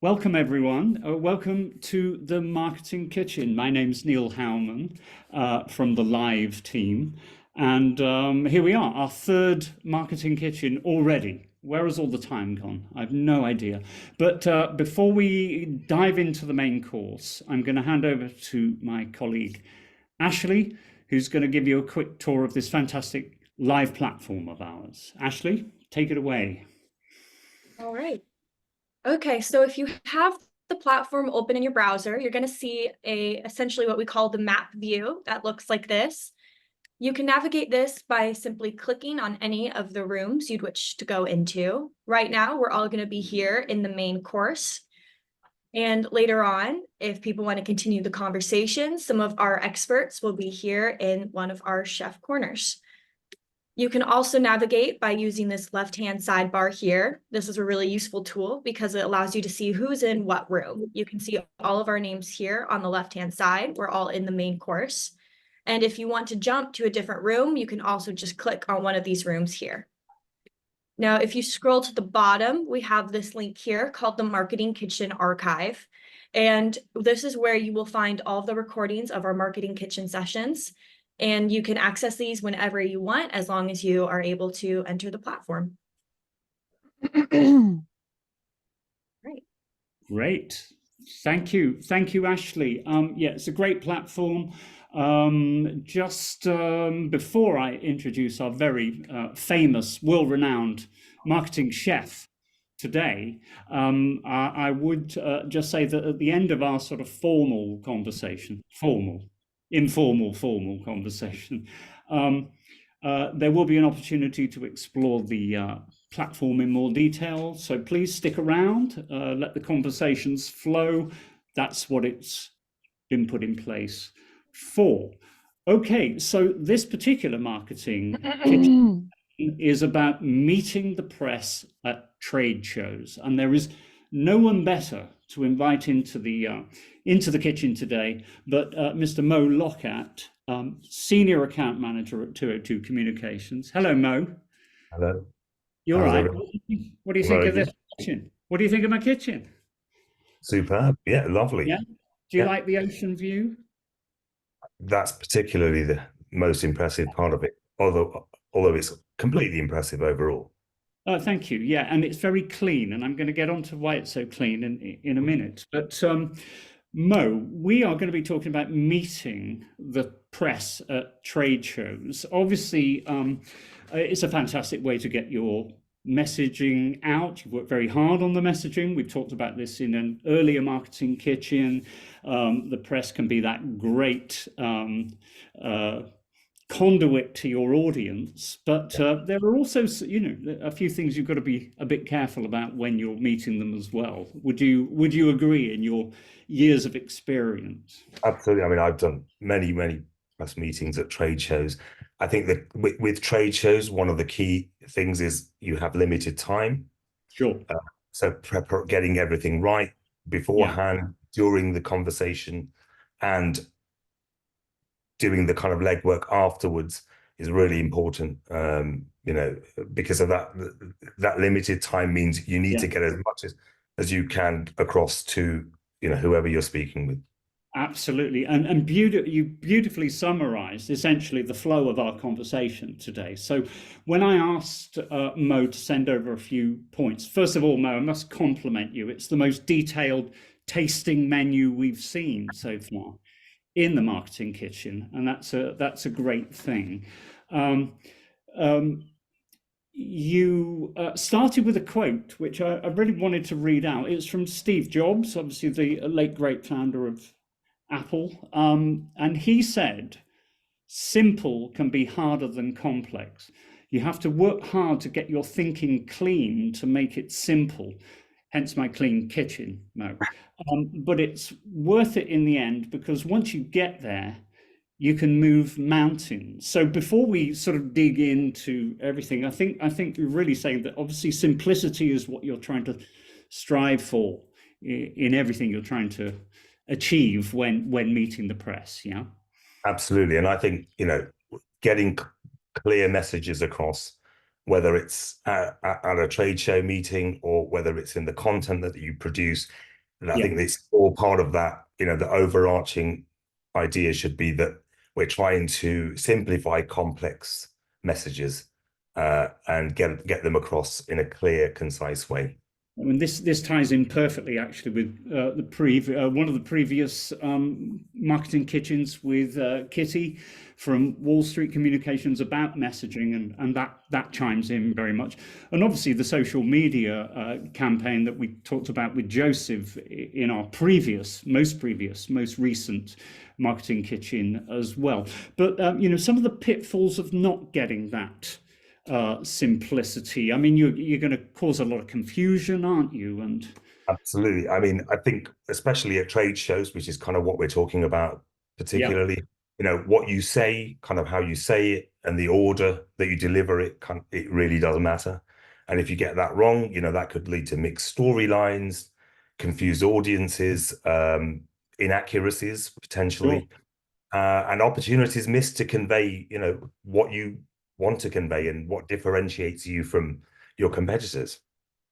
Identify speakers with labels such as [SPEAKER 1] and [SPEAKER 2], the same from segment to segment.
[SPEAKER 1] Welcome, everyone. Welcome to the Marketing Kitchen. My name's Neil Howman from the live team. And here we are, our third Marketing Kitchen already. Where has all the time gone? I've no idea. But before we dive into the main course, I'm going to hand over to my colleague, Ashley, who's going to give you a quick tour of this fantastic live platform of ours. Ashley, take it away.
[SPEAKER 2] All right. Okay, so if you have the platform open in your browser, you're going to see essentially what we call the map view that looks like this. You can navigate this by simply clicking on any of the rooms you'd wish to go into. Right now, we're all going to be here in the main course. And later on, if people want to continue the conversation, some of our experts will be here in one of our chef corners. You can also navigate by using this left-hand sidebar here. This is a really useful tool because it allows you to see who's in what room. You can see all of our names here on the left-hand side. We're all in the main course. And if you want to jump to a different room, you can also just click on one of these rooms here. Now, if you scroll to the bottom, we have this link here called the Marketing Kitchen Archive. And this is where you will find all of the recordings of our Marketing Kitchen sessions. And you can access these whenever you want, as long as you are able to enter the platform. Right.
[SPEAKER 1] Great. Thank you. Thank you, Ashley. Yeah, it's a great platform. Just before I introduce our very famous, world-renowned marketing chef today, I would just say that at the end of our sort of formal conversation, formal conversation, there will be an opportunity to explore the platform in more detail. So please stick around, let the conversations flow. That's what it's been put in place for. Okay, so this particular marketing kitchen is about meeting the press at trade shows, and there is no one better to invite into the kitchen today but Mr. Moe Lokat, Senior Account Manager at 202 Communications. Hello, Mo.
[SPEAKER 3] Hello.
[SPEAKER 1] You're
[SPEAKER 3] How's
[SPEAKER 1] right.
[SPEAKER 3] everyone?
[SPEAKER 1] What do you think
[SPEAKER 3] Very
[SPEAKER 1] of this
[SPEAKER 3] good.
[SPEAKER 1] kitchen? What do you think of my kitchen?
[SPEAKER 3] Superb. Yeah, lovely.
[SPEAKER 1] Yeah. Do you
[SPEAKER 3] Yeah.
[SPEAKER 1] like the ocean view?
[SPEAKER 3] That's particularly the most impressive part of it, although it's completely impressive overall.
[SPEAKER 1] Thank you. Yeah, and it's very clean, and I'm going to get on to why it's so clean in a minute. But Mo, we are going to be talking about meeting the press at trade shows. Obviously, it's a fantastic way to get your messaging out. You've worked very hard on the messaging. We've talked about this in an earlier marketing kitchen. The press can be that great conduit to your audience, but there are also, a few things you've got to be a bit careful about when you're meeting them as well. Would you agree in your years of experience?
[SPEAKER 3] Absolutely. I mean, I've done many press meetings at trade shows. I think that with trade shows, one of the key things is you have limited time.
[SPEAKER 1] Sure.
[SPEAKER 3] So getting everything right beforehand, during the conversation, and doing the kind of legwork afterwards is really important. Because of that limited time means you need to get as much as you can across to whoever you're speaking with.
[SPEAKER 1] Absolutely, and you beautifully summarized essentially the flow of our conversation today. So when I asked Mo to send over a few points, first of all, Mo, I must compliment you. It's the most detailed tasting menu we've seen so far in the marketing kitchen, and that's a great thing. You started with a quote which I really wanted to read out. It's from Steve Jobs, obviously the late great founder of Apple, and he said, "Simple can be harder than complex. You have to work hard to get your thinking clean to make it simple." Hence my clean kitchen, Mo. But it's worth it in the end, because once you get there, you can move mountains. So before we sort of dig into everything, I think you're really saying that obviously simplicity is what you're trying to strive for in everything you're trying to achieve when meeting the press. Yeah.
[SPEAKER 3] Absolutely. And I think, getting clear messages across whether it's at a trade show meeting or whether it's in the content that you produce. And I think it's all part of that, the overarching idea should be that we're trying to simplify complex messages and get them across in a clear, concise way.
[SPEAKER 1] I mean, this ties in perfectly actually with one of the previous marketing kitchens with Kitty from Wall Street Communications about messaging, and that chimes in very much. And obviously the social media campaign that we talked about with Joseph in our most recent marketing kitchen as well. But some of the pitfalls of not getting that simplicity. I mean, you're going to cause a lot of confusion, aren't you? And
[SPEAKER 3] absolutely. I mean, I think especially at trade shows, which is kind of what we're talking about, particularly, what you say, kind of how you say it, and the order that you deliver it, it really does matter. And if you get that wrong, that could lead to mixed storylines, confused audiences, inaccuracies potentially, and opportunities missed to convey, what you want to convey and what differentiates you from your competitors.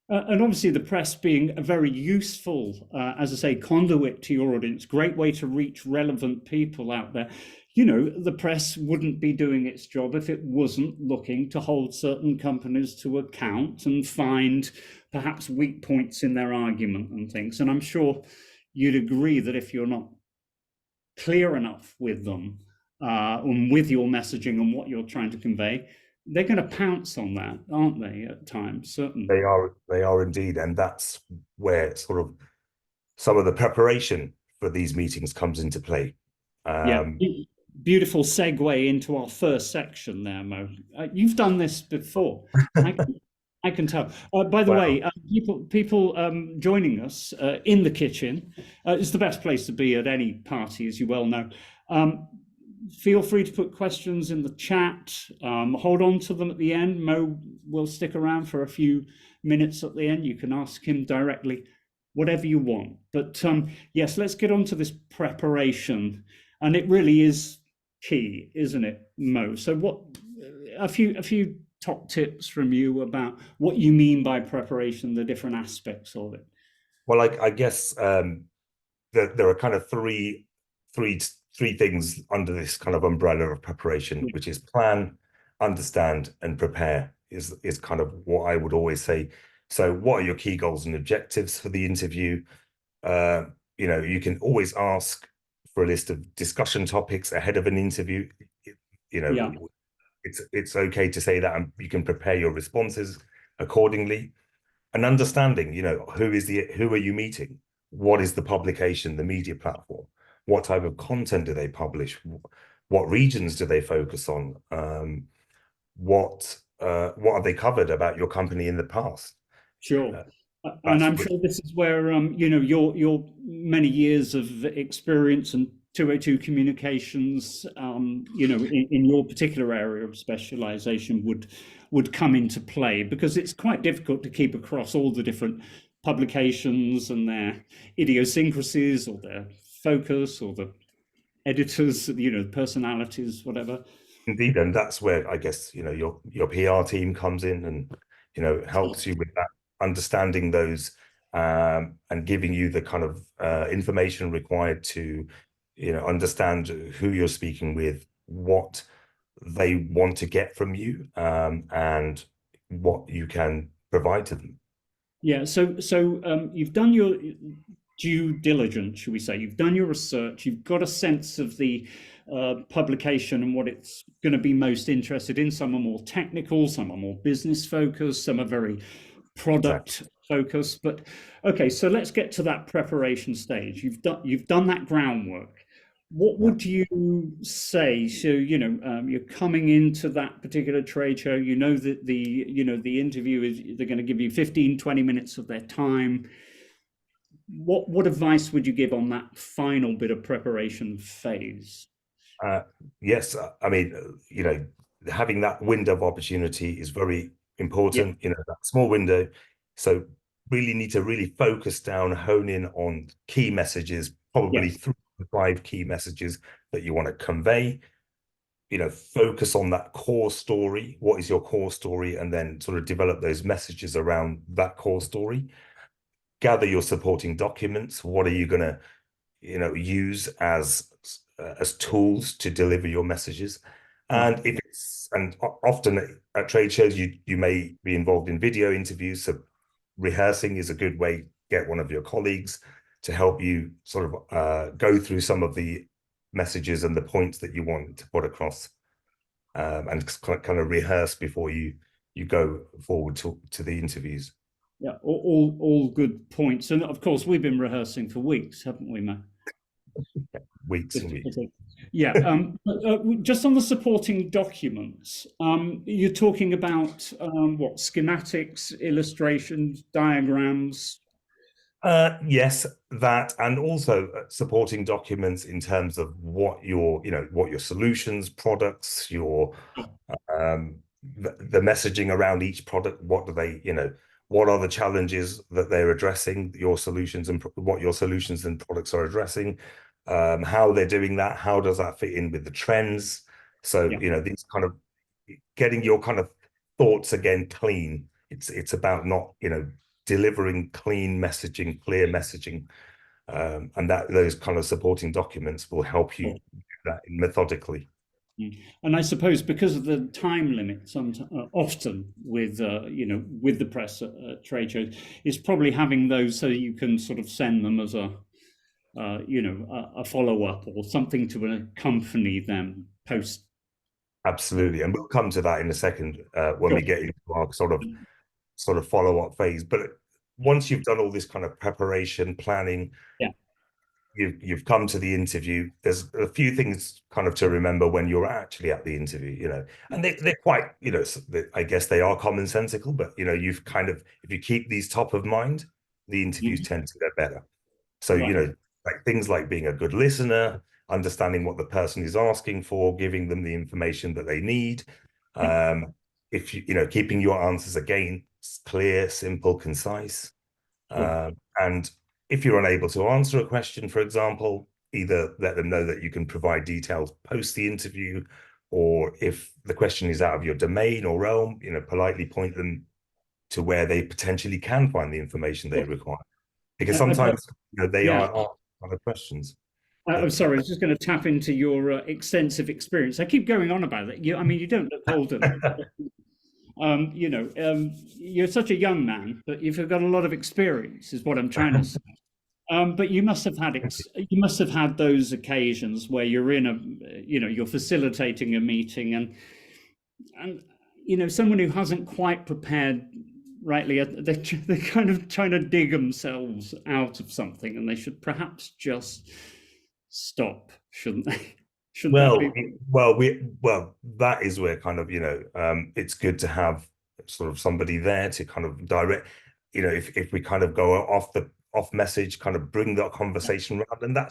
[SPEAKER 1] And obviously the press being a very useful, as I say, conduit to your audience, great way to reach relevant people out there. The press wouldn't be doing its job if it wasn't looking to hold certain companies to account and find perhaps weak points in their argument and things. And I'm sure you'd agree that if you're not clear enough with them, and with your messaging and what you're trying to convey, they're going to pounce on that, aren't they? At times, certainly.
[SPEAKER 3] They are indeed, and that's where sort of some of the preparation for these meetings comes into play.
[SPEAKER 1] Beautiful segue into our first section there, Mo. You've done this before. I can tell. By the way, people joining us in the kitchen is the best place to be at any party, as you well know. Feel free to put questions in the chat. Hold on to them at the end. Mo will stick around for a few minutes at the end. You can ask him directly, whatever you want. But yes, let's get on to this preparation. And it really is key, isn't it, Mo? So a few top tips from you about what you mean by preparation, the different aspects of it.
[SPEAKER 3] Well, I guess there are kind of three things under this kind of umbrella of preparation, which is plan, understand, and prepare is kind of what I would always say. So what are your key goals and objectives for the interview? You can always ask for a list of discussion topics ahead of an interview. It's okay to say that, and you can prepare your responses accordingly. And understanding, who are you meeting? What is the publication, the media platform? What type of content do they publish? What regions do they focus on? What have they covered about your company in the past?
[SPEAKER 1] Sure. And I'm sure this is where your many years of experience and 202 communications, in your particular area of specialization would come into play, because it's quite difficult to keep across all the different publications and their idiosyncrasies or their focus or the editors, personalities, whatever.
[SPEAKER 3] Indeed, and that's where I guess your PR team comes in and helps you with that, understanding those and giving you the kind of information required to understand who you're speaking with, what they want to get from you, and what you can provide to them.
[SPEAKER 1] Yeah, so you've done your due diligence, should we say? You've done your research, you've got a sense of the publication and what it's going to be most interested in. Some are more technical, some are more business focused, some are very product focused. But okay, so let's get to that preparation stage. You've done that groundwork. What would you say? So you're coming into that particular trade show. That the interview is, they're going to give you 15-20 minutes of their time. What advice would you give on that final bit of preparation phase?
[SPEAKER 3] Yes, I mean, having that window of opportunity is very important. That small window. So really need to really focus down, hone in on key messages, probably 3 to 5 key messages that you want to convey. focus on that core story. What is your core story? And then sort of develop those messages around that core story. Gather your supporting documents. What are you going to, use as tools to deliver your messages? And often at trade shows, you may be involved in video interviews. So rehearsing is a good way to get one of your colleagues to help you sort of go through some of the messages and the points that you want to put across, and kind of rehearse before you go forward to the interviews.
[SPEAKER 1] Yeah, all good points. And of course, we've been rehearsing for weeks, haven't we, Matt?
[SPEAKER 3] Weeks and weeks.
[SPEAKER 1] Yeah. Just on the supporting documents, you're talking about what, schematics, illustrations, diagrams?
[SPEAKER 3] Yes, that, and also supporting documents in terms of what your solutions, products, your the messaging around each product. What do they, what are the challenges that they're addressing, your solutions, and what your solutions and products are addressing, how they're doing that, how does that fit in with the trends? So, these kind of getting your kind of thoughts again clean. It's about not, delivering clean messaging, clear messaging, and that those kind of supporting documents will help you do that methodically.
[SPEAKER 1] And I suppose because of the time limit, often with with the press at trade shows, is probably having those so you can sort of send them as a follow up or something to accompany them post.
[SPEAKER 3] Absolutely, and we'll come to that in a second when we get into our sort of follow up phase. But once you've done all this kind of preparation, planning, you've come to the interview. There's a few things kind of to remember when you're actually at the interview, and they're quite, I guess they are commonsensical, but you've kind of, if you keep these top of mind, the interviews tend to get better. So, like things like being a good listener, understanding what the person is asking for, giving them the information that they need. If keeping your answers again clear, simple, concise. And if you're unable to answer a question, for example, either let them know that you can provide details post the interview, or if the question is out of your domain or realm, politely point them to where they potentially can find the information they require. Because sometimes they are other questions.
[SPEAKER 1] I'm sorry, I was just going to tap into your extensive experience. I keep going on about it. You don't look old enough. You're such a young man, but you've got a lot of experience, is what I'm trying to say. But you must have had those occasions where you're in you're facilitating a meeting, and someone who hasn't quite prepared rightly, they're kind of trying to dig themselves out of something, and they should perhaps just stop, shouldn't they?
[SPEAKER 3] That is where kind of, it's good to have sort of somebody there to kind of direct, if we kind of go off message, kind of bring that conversation around. And I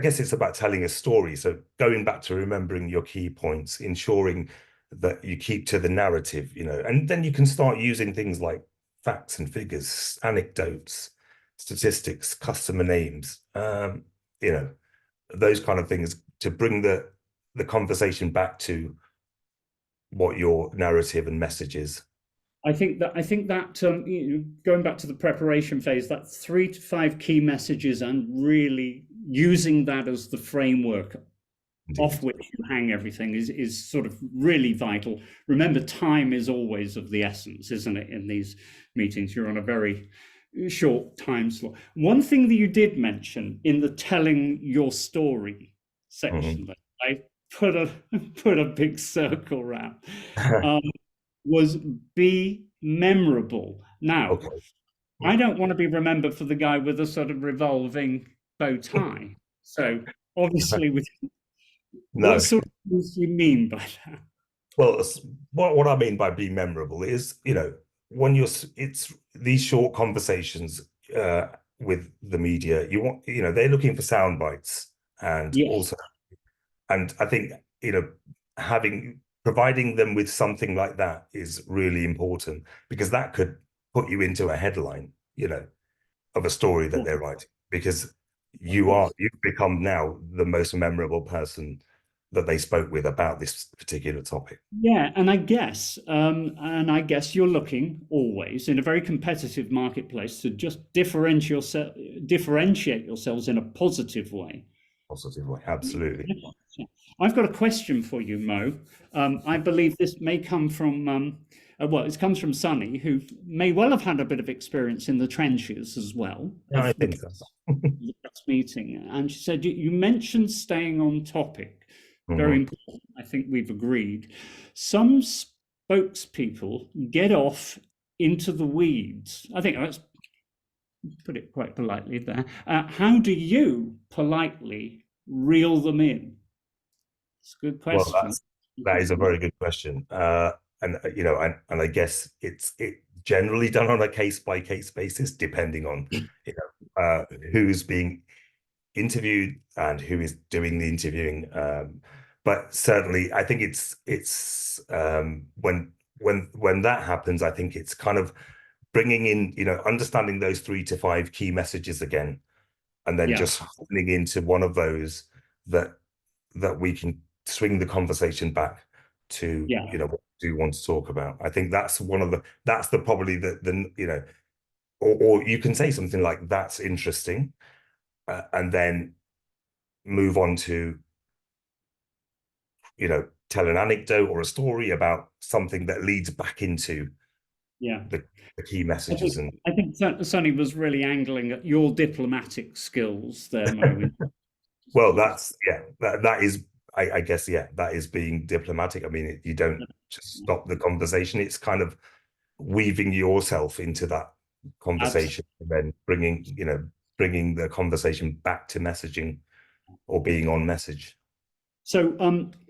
[SPEAKER 3] guess it's about telling a story. So going back to remembering your key points, ensuring that you keep to the narrative, and then you can start using things like facts and figures, anecdotes, statistics, customer names, those kind of things to bring the conversation back to what your narrative and message is.
[SPEAKER 1] I think that going back to the preparation phase, that 3 to 5 key messages, and really using that as the framework off which you hang everything is sort of really vital. Remember, time is always of the essence, isn't it? In these meetings, you're on a very short time slot. One thing that you did mention in the telling your story section that I put a big circle around was be memorable. Now, I don't want to be remembered for the guy with a sort of revolving bow tie. So obviously, what sort of things do you mean by that?
[SPEAKER 3] Well, what I mean by be memorable is, when it's these short conversations with the media, they're looking for sound bites, and also, and I think, providing them with something like that is really important, because that could put you into a headline, of a story that they're writing, because you've become now the most memorable person that they spoke with about this particular topic.
[SPEAKER 1] Yeah, and I guess you're looking always in a very competitive marketplace to just differentiate yourselves in a positive way.
[SPEAKER 3] Positive way, absolutely.
[SPEAKER 1] I've got a question for you, Mo. I believe this may come from well, it comes from Sunny, who may well have had a bit of experience in the trenches as well.
[SPEAKER 3] Yeah, I think so.
[SPEAKER 1] The press meeting, and she said you mentioned staying on topic. Very important. I think we've agreed. Some spokespeople get off into the weeds. I think let's put it quite politely there. How do you politely reel them in? It's a good question.
[SPEAKER 3] Well, that is a very good question. And I guess it's generally done on a case by case basis, depending on who's being interviewed and who is doing the interviewing. But certainly, I think it's when that happens, I think it's kind of bringing in, understanding those 3 to 5 key messages again, and then just honing into one of those that we can swing the conversation back to, what do you want to talk about? I think that's probably the or you can say something like, that's interesting, and then move on to, tell an anecdote or a story about something that leads back into the key messages.
[SPEAKER 1] I think Sonny was really angling at your diplomatic skills there, Mo.
[SPEAKER 3] Well, that is, I guess, that is being diplomatic. I mean, you don't just stop the conversation. It's kind of weaving yourself into that conversation. Absolutely. And then bringing the conversation back to messaging or being on message.
[SPEAKER 1] So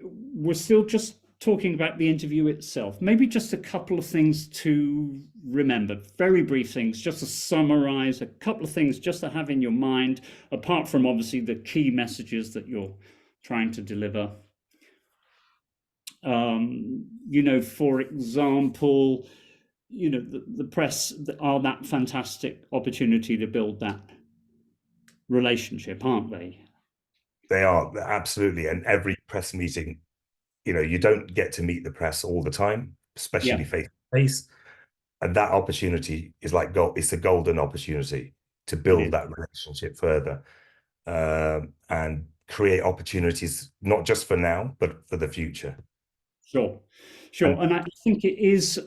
[SPEAKER 1] we're still just talking about the interview itself. Maybe just a couple of things to remember, very brief things, just to summarize a couple of things just to have in your mind, apart from obviously the key messages that you're trying to deliver. For example, the press are that fantastic opportunity to build that relationship, aren't they?
[SPEAKER 3] They are, absolutely. And every press meeting, you don't get to meet the press all the time, especially face to face. And that opportunity is like it's a golden opportunity to build that relationship further, and create opportunities, not just for now, but for the future. Sure.
[SPEAKER 1] And I think it is,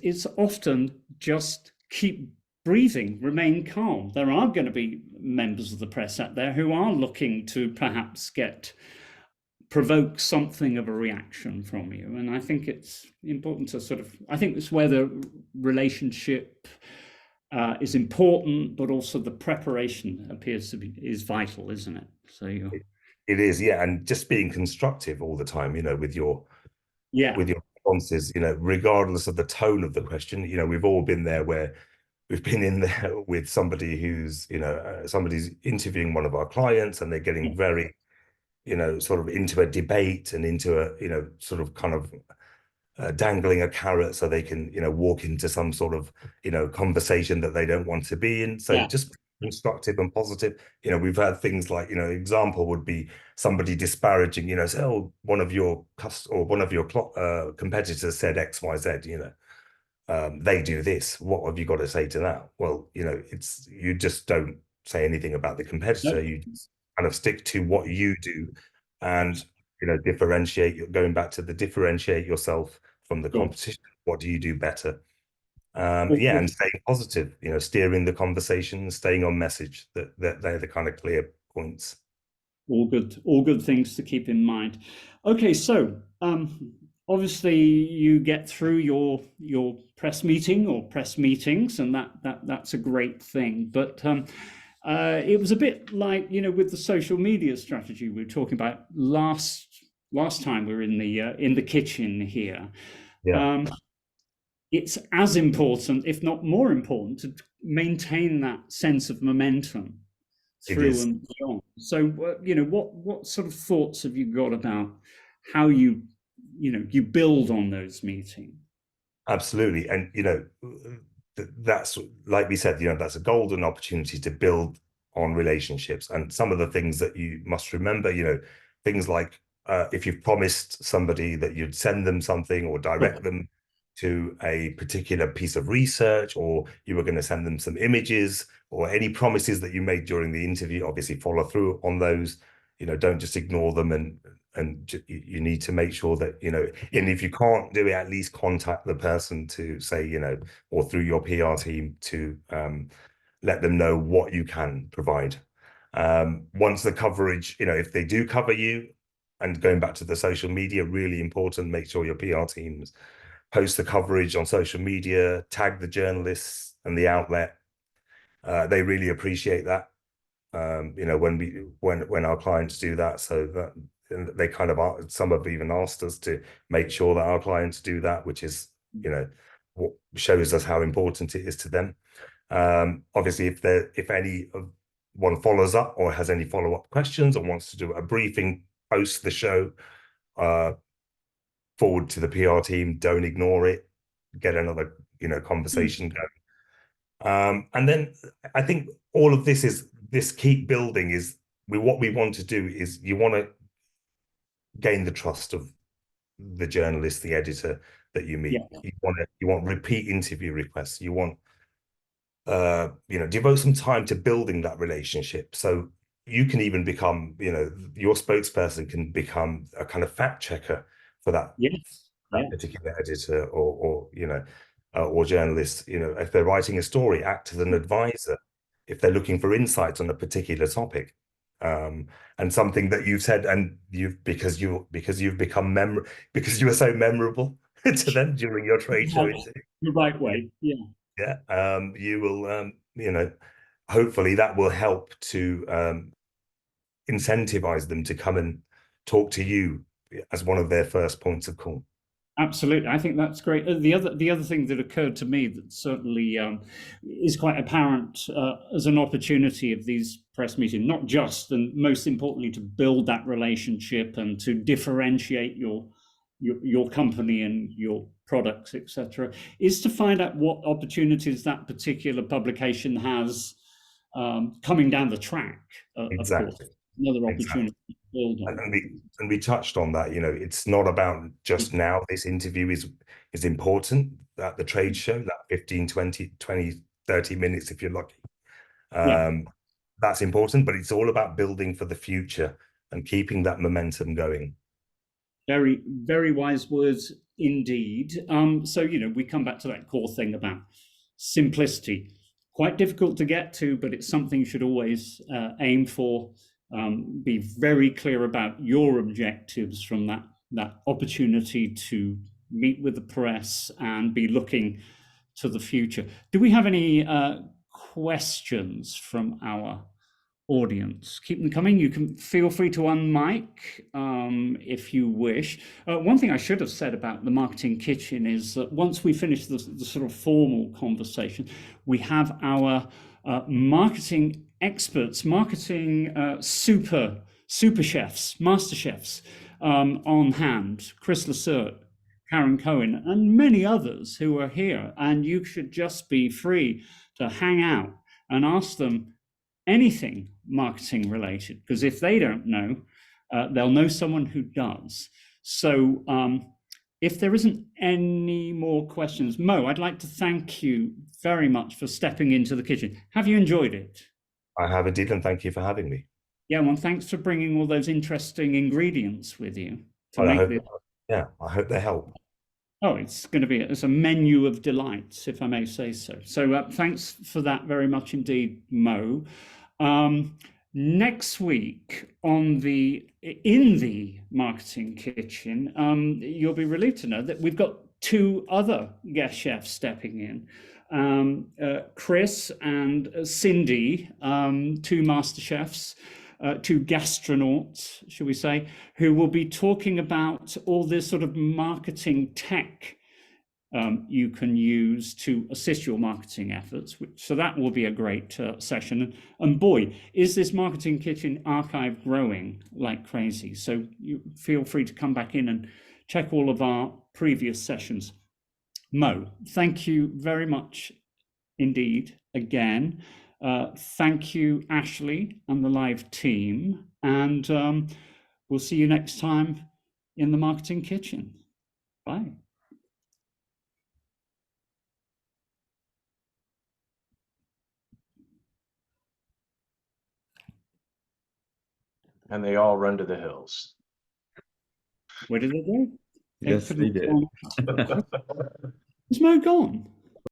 [SPEAKER 1] it's often just keep breathing, remain calm. There are going to be members of the press out there who are looking to perhaps provoke something of a reaction from you. And I think it's important to I think it's where the relationship is important, but also the preparation appears to is vital, isn't it? So
[SPEAKER 3] it is, yeah. And just being constructive all the time, with your responses, regardless of the tone of the question. We've all been there where we've been in there with somebody who's, somebody's interviewing one of our clients and they're getting very, sort of into a debate and into a, sort of kind of dangling a carrot so they can, walk into some sort of, conversation that they don't want to be in. So just constructive and positive. We've had things like, example would be somebody disparaging, say, oh, one of your competitors said X, Y, Z, they do this. What have you got to say to that? Well, you just don't say anything about the competitor. Nope. You just kind of stick to what you do and, differentiate, going back to differentiate yourself from the competition. What do you do better? And staying positive, steering the conversation, staying on message, that they're the kind of clear points.
[SPEAKER 1] All good things to keep in mind. Okay, so obviously you get through your press meeting or press meetings, and that's a great thing. But it was a bit like, with the social media strategy we were talking about last time we were in the kitchen here. Yeah. It's as important, if not more important, to maintain that sense of momentum through and beyond. So, what sort of thoughts have you got about how you build on those meetings?
[SPEAKER 3] Absolutely. And, that's, like we said, that's a golden opportunity to build on relationships. And some of the things that you must remember, things like if you've promised somebody that you'd send them something or direct them to a particular piece of research, or you were going to send them some images, or any promises that you made during the interview, obviously follow through on those. Don't just ignore them, and you need to make sure that, and if you can't do it, at least contact the person to say, or through your PR team to let them know what you can provide. Once the coverage, if they do cover you, and going back to the social media, really important, make sure your PR teams post the coverage on social media, tag the journalists and the outlet. They really appreciate that. When our clients do that, so that they kind of are, some have even asked us to make sure that our clients do that, which is, what shows us how important it is to them. Obviously, if anyone follows up or has any follow-up questions or wants to do a briefing post the show, forward to the PR team, don't ignore it, get another, conversation going. And then I think all of this keep building is what we want to do is you want to gain the trust of the journalist, the editor that you meet. You want repeat interview requests. You want devote some time to building that relationship. So you can even become, your spokesperson can become a kind of fact checker for that, particular editor or journalist. If they're writing a story, act as an advisor if they're looking for insights on a particular topic. And something that you've said, and because you've become because you were so memorable to them during your trade show interview.
[SPEAKER 1] The right way,
[SPEAKER 3] you will, hopefully that will help to incentivize them to come and talk to you as one of their first points of call.
[SPEAKER 1] Absolutely, I think that's great. The other thing that occurred to me that certainly is quite apparent as an opportunity of these press meetings, not just and most importantly to build that relationship and to differentiate your company and your products, etc., is to find out what opportunities that particular publication has coming down the track.
[SPEAKER 3] Exactly.
[SPEAKER 1] Of course, another opportunity to build on.
[SPEAKER 3] And we touched on that. It's not about just now. This interview is important at the trade show, that 15, 20, 30 minutes if you're lucky. That's important, but it's all about building for the future and keeping that momentum going.
[SPEAKER 1] Very, very wise words indeed. So, we come back to that core thing about simplicity. Quite difficult to get to, but it's something you should always aim for. Be very clear about your objectives from that opportunity to meet with the press and be looking to the future. Do we have any questions from our audience? Keep them coming. You can feel free to unmic if you wish. One thing I should have said about the Marketing Kitchen is that once we finish the sort of formal conversation, we have our marketing experts, marketing super chefs, master chefs on hand, Chris Lacert, Karen Cohen, and many others who are here. And you should just be free to hang out and ask them anything marketing related, because if they don't know, they'll know someone who does. So if there isn't any more questions, Mo, I'd like to thank you very much for stepping into the kitchen. Have you enjoyed it?
[SPEAKER 3] I have indeed, and thank you for having me.
[SPEAKER 1] Yeah, well, thanks for bringing all those interesting ingredients with you.
[SPEAKER 3] I hope they help.
[SPEAKER 1] Oh, it's going to be a menu of delights, if I may say so. So thanks for that very much indeed, Mo. Next week in the Marketing Kitchen, you'll be relieved to know that we've got two other guest chefs stepping in. Chris and Cindy, two master chefs, two gastronauts, shall we say, who will be talking about all this sort of marketing tech you can use to assist your marketing efforts. So that will be a great session. And boy, is this Marketing Kitchen archive growing like crazy. So you feel free to come back in and check all of our previous sessions. Mo, thank you very much indeed again. Thank you, Ashley and the live team. And we'll see you next time in the Marketing Kitchen. Bye.
[SPEAKER 4] And they all run to the hills.
[SPEAKER 1] Where did they go?
[SPEAKER 5] Yes, they did.
[SPEAKER 1] Is Moe gone?